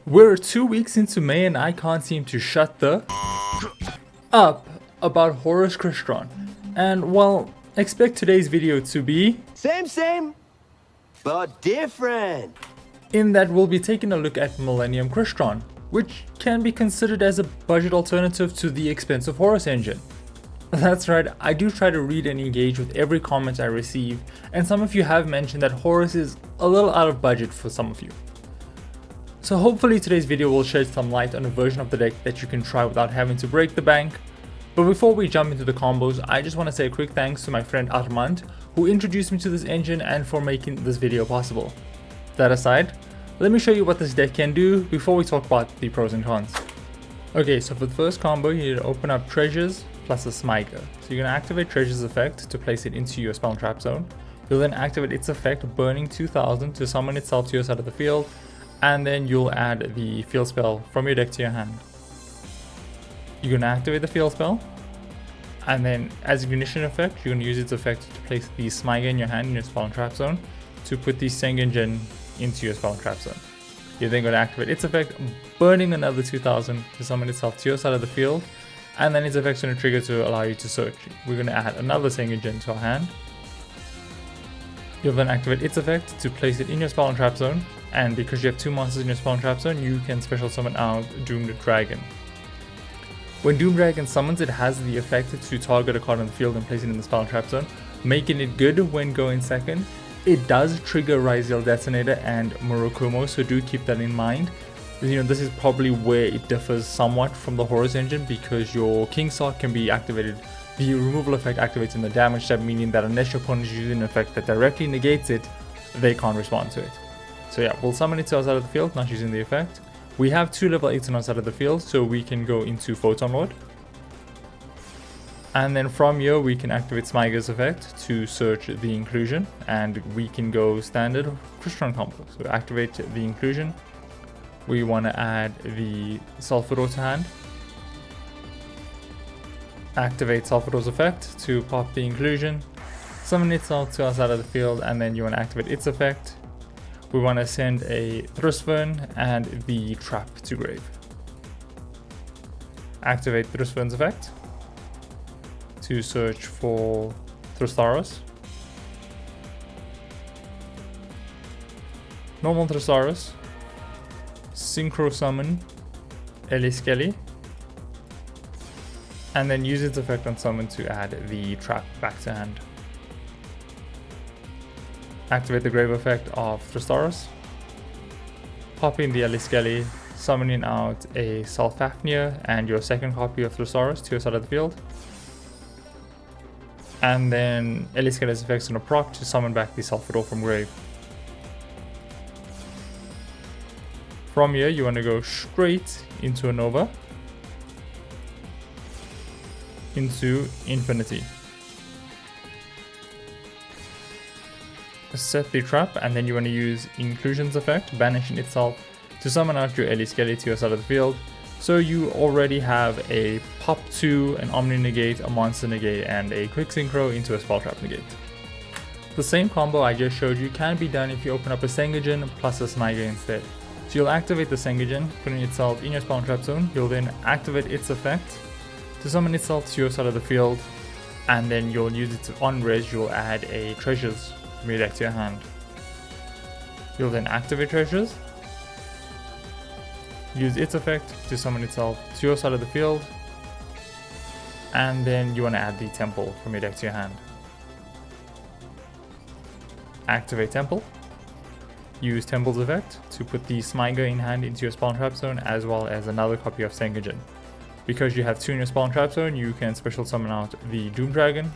We're 2 weeks into May and I can't seem to shut the up about Horus Crystron. And well, expect today's video to be Same, but different. in that we'll be taking a look at Millennium Crystron, which can be considered as a budget alternative to the expensive Horus engine. That's right, I do try to read and engage with every comment I receive, and some of you have mentioned that Horus is a little out of budget for some of you. So hopefully today's video will shed some light on a version of the deck that you can try without having to break the bank. But before we jump into the combos, I just want to say a quick thanks to my friend Armand, who introduced me to this engine and for making this video possible. That aside, let me show you what this deck can do before we talk about the pros and cons. Okay, so for the first combo, you need to open up Treasures plus a Smyger. So you're going to activate Treasures effect to place it into your spell trap zone. You'll then activate its effect, burning 2000 to summon itself to your side of the field, and then you'll add the field spell from your deck to your hand. You're going to activate the field spell, and then as ignition effect, you're going to use its effect to place the Smyger in your hand in your spell trap zone to put the Sengenjin into your spell trap zone. You're then going to activate its effect, burning another 2000 to summon itself to your side of the field, and then its effect's going to trigger to allow you to search. We're going to add another Sengenjin to our hand. You'll then activate its effect to place it in your spell and trap zone, and because you have two monsters in your spell and trap zone, you can special summon out Doomed Dragon. When Doomed Dragon summons, it has the effect to target a card on the field and place it in the spell and trap zone, making it good when going second. It does trigger Ryzeal Detonator and Murakumo, so do keep that in mind. You know, this is probably where it differs somewhat from the Horus engine, because your King Sock can be activated. The removal effect activates in the damage step, meaning that unless your opponent is using an effect that directly negates it, they can't respond to it. So yeah, we'll summon it to our side of the field, not using the effect. We have two level 8s on our side of the field, so we can go into Photon Lord. And then from here, we can activate Smyger's effect to search the inclusion, and we can go standard Crystron combo. So activate the inclusion. We want to add the Sulfur to hand. Activate Sulfur's effect to pop the inclusion. Summon itself to our side of the field, and then you want to activate its effect. We want to send a Thrustburn and the Trap to grave. Activate Thrustburn's effect to search for Thrustaros. Normal Thrustaros. Synchro summon Ellie, and then use its effect on summon to add the trap back to hand. Activate the grave effect of Thrustaros. Pop in the Ellie, summoning out a Salfafnir and your second copy of Thrustaros to your side of the field. And then Ellie's effects on a proc to summon back the Sulfur from grave. From here, you want to go straight into a Nova, into Infinity. Set the trap, and then you want to use Inclusion's effect, banishing itself to summon out your Ellie to your side of the field. So you already have a Pop 2, an Omni Negate, a Monster Negate, and a Quick Synchro into a Spell Trap Negate. The same combo I just showed you can be done if you open up a Sengenjin plus a Smyger instead. So you'll activate the Sengenjin, putting itself in your spell trap zone. You'll then activate its effect to summon itself to your side of the field, and then you'll use it to on-res. You'll add a Treasures from your deck to your hand. You'll then activate Treasures, use its effect to summon itself to your side of the field, and then you want to add the Temple from your deck to your hand. Activate Temple. Use Temple's effect to put the Smyger in hand into your spawn trap zone, as well as another copy of Sengenjin. Because you have two in your spawn trap zone, you can special summon out the Doom Dragon.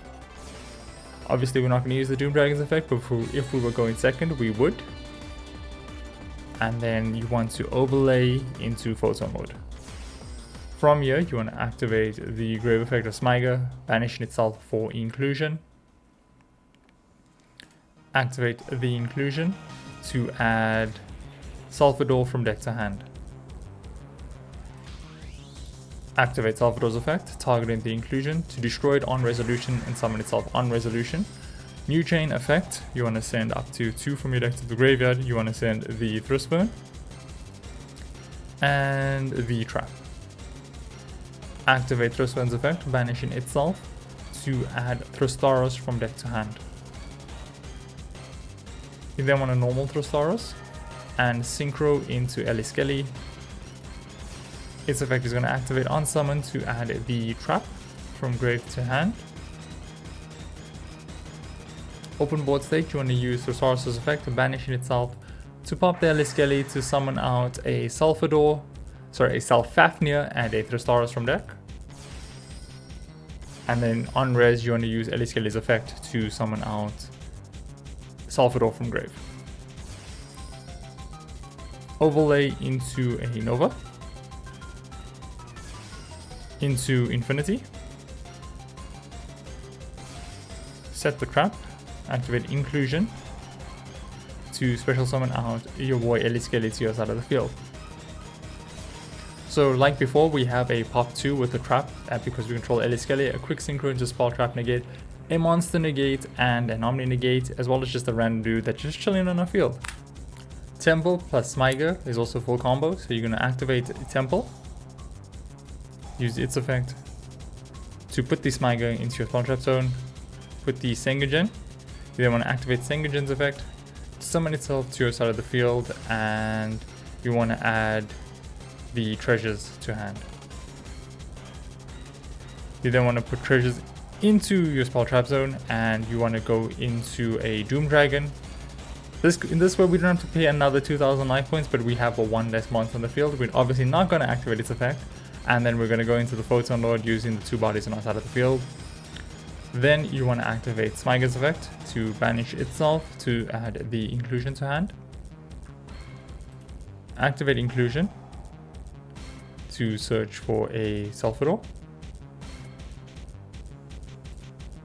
Obviously, we're not going to use the Doom Dragon's effect, but if we were going second, we would. And then you want to overlay into Photon Mode. From here, you want to activate the grave effect of Smyger, banishing itself for inclusion. Activate the inclusion to add Sulfur from deck to hand. Activate Sulfur's effect, targeting the inclusion to destroy it on resolution and summon itself on resolution. New chain effect, you want to send up to 2 from your deck to the graveyard. You want to send the Thrustburn. and the trap. Activate Thrustburn's effect, banishing itself to add Thrustaros from deck to hand. You then want a normal Thrustaros and synchro into Ellie. Its effect is going to activate on summon to add the trap from grave to hand. Open board state, you want to use Thrustaros' effect, banishing itself to pop the Ellie to summon out a Salfafnir and a Thrustaros from deck. And then on res, you want to use Ellie effect to summon out Salvador from grave. Overlay into a Nova, into Infinity, set the trap, activate Inclusion to special summon out your boy Ellie to your side of the field. So like before, we have a pop 2 with a trap, because we control Ellie, a quick synchro into spell trap negate, a monster negate, and an omni negate, as well as just a random dude that's just chilling on our field. Temple plus Smyger is also full combo, so you're going to activate Temple, use its effect to put the Smyger into your spawn trap zone, put the Sengagen, you then want to activate Sengagen's effect to summon itself to your side of the field, and you want to add the treasures to hand. You then want to put treasures into your spell trap zone, and you want to go into a Doom Dragon. In this way, we don't have to pay another 2000 life points, but we have a 1 less monster on the field. We're obviously not going to activate its effect, and then we're going to go into the Photon Lord using the 2 bodies on our side of the field. Then you want to activate Smyger's effect to banish itself to add the Inclusion to hand. Activate Inclusion to search for a Salvador.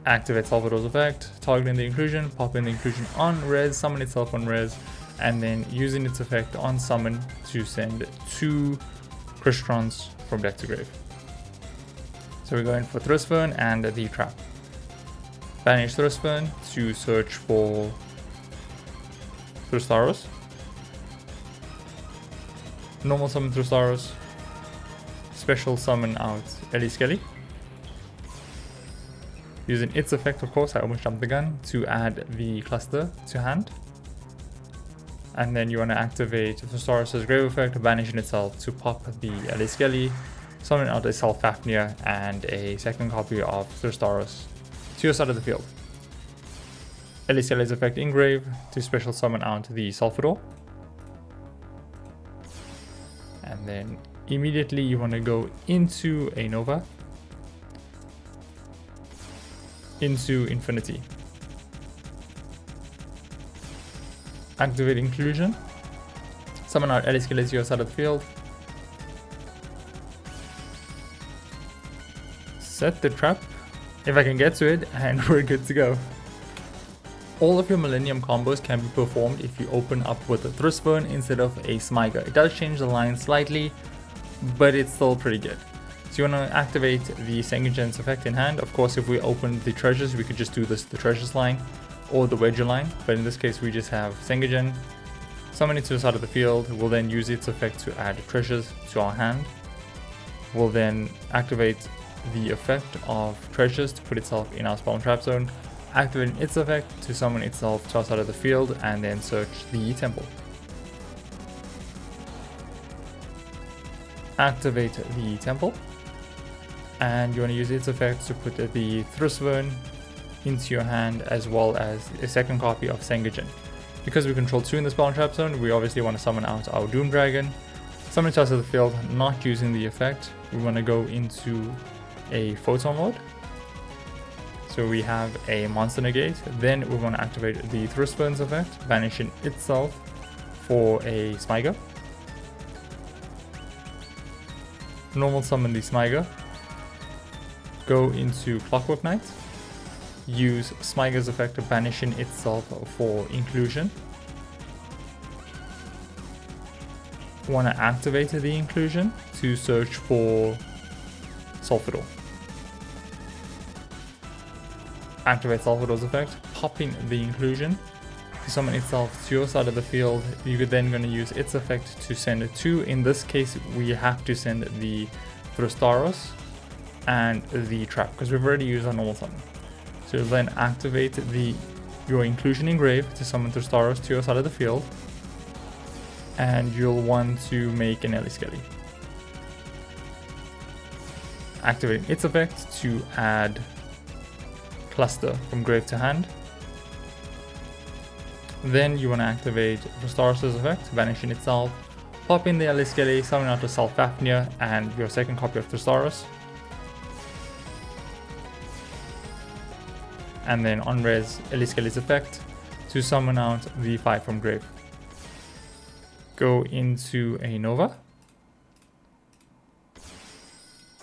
Activate Salvador's effect, targeting the Inclusion, pop in the Inclusion on res, summon itself on res, and then using its effect on summon to send 2 Crystrons from deck to grave. So we're going for Thrustburn and the trap. Banish Thrustburn to search for Thrustaros. Normal summon Thrustaros. Special summon out Ellie. Using its effect, of course, I almost jumped the gun, to add the cluster to hand. And then you want to activate Thrustaros' grave effect, banishing itself to pop the Ellie, summon out a Salfafnir and a second copy of Thrustaros to your side of the field. Ellie's effect engrave to special summon out the Salvador. And then immediately you want to go into a Nova, into Infinity. Activate Inclusion. Summon out Ellie to your side of the field. Set the trap, if I can get to it, and we're good to go. All of your Millennium combos can be performed if you open up with a Thrustburn instead of a Smyger. It does change the line slightly, but it's still pretty good. So you want to activate the Sengagen's effect in hand. Of course, if we open the treasures, we could just do this the treasures line or the Wedger line, but in this case we just have Sengagen. Summon it to the side of the field. We'll then use its effect to add treasures to our hand. We'll then activate the effect of treasures to put itself in our spawn trap zone, activating its effect to summon itself to our side of the field, and then search the temple. Activate the temple, and you want to use its effect to put the Thrustburn into your hand, as well as a second copy of Sengagen. Because we control 2 in the spawn trap zone, we obviously want to summon out our Doom Dragon. Summon it to us of the field, not using the effect. We want to go into a Photon Lord. So we have a monster negate. Then we want to activate the Thrustburn's effect, banishing itself for a Smyger. Normal summon the Smyger. Go into Clockwork Knight. Use Smyger's effect of banishing itself for Inclusion. Want to activate the Inclusion to search for Salvador. Activate Salvador's effect, popping the Inclusion summon itself to your side of the field, you're then going to use its effect to send it to. In this case, we have to send the Thrustaros and the trap because we've already used our normal summon. So you'll then activate your inclusion engrave to summon Thrustaros to your side of the field, and you'll want to make an Ellie Skelly. Activating its effect to add Cluster from grave to hand. Then you want to activate Thrustaros' effect, banishing itself, pop in the Ellie Skelly, summon out a Self-Fafnir and your second copy of Thrustaros. And then on res Ellie Skelly's effect to summon out the 5 from grave. Go into a Nova.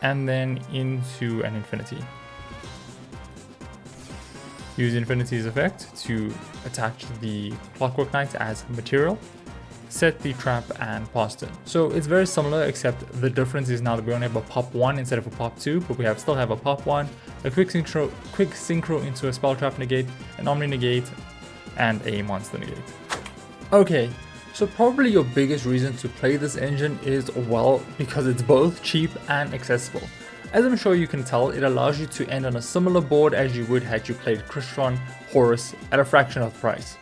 And then into an Infinity. Use Infinity's effect to attach the Clockwork Knight as material, set the trap, and pass turn. So it's very similar, except the difference is now that we only have a pop 1 instead of a pop 2, but we still have a pop 1, a quick synchro into a spell trap negate, an omni negate, and a monster negate. Okay, so probably your biggest reason to play this engine is, well, because it's both cheap and accessible. As I'm sure you can tell, it allows you to end on a similar board as you would had you played Crystron, Horus at a fraction of the price.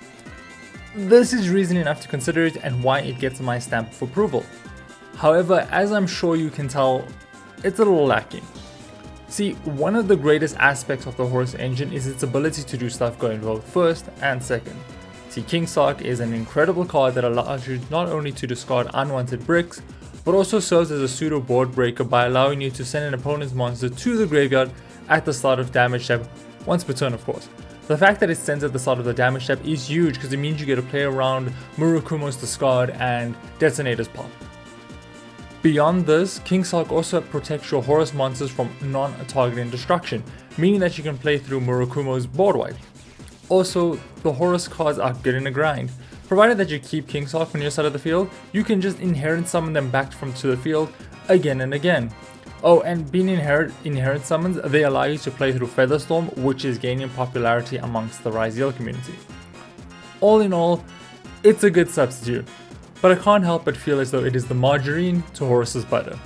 This is reason enough to consider it and why it gets my stamp of approval. However, as I'm sure you can tell, it's a little lacking. See, one of the greatest aspects of the Horus engine is its ability to do stuff going both first and second. See, King Sark is an incredible card that allows you not only to discard unwanted bricks, but also serves as a pseudo board breaker by allowing you to send an opponent's monster to the graveyard at the start of damage step, once per turn of course. The fact that it sends at the start of the damage step is huge because it means you get to play around Murakumo's discard and Detonator's pop. Beyond this, King Sark also protects your Horus monsters from non-targeting destruction, meaning that you can play through Murakumo's board wipe. Also, the Horus cards are good in the grind. Provided that you keep King Sark on your side of the field, you can just inherent summon them back to the field again and again. Oh, and being inherent summons, they allow you to play through Featherstorm, which is gaining popularity amongst the Ryzeal community. All in all, it's a good substitute, but I can't help but feel as though it is the margarine to Horus's butter.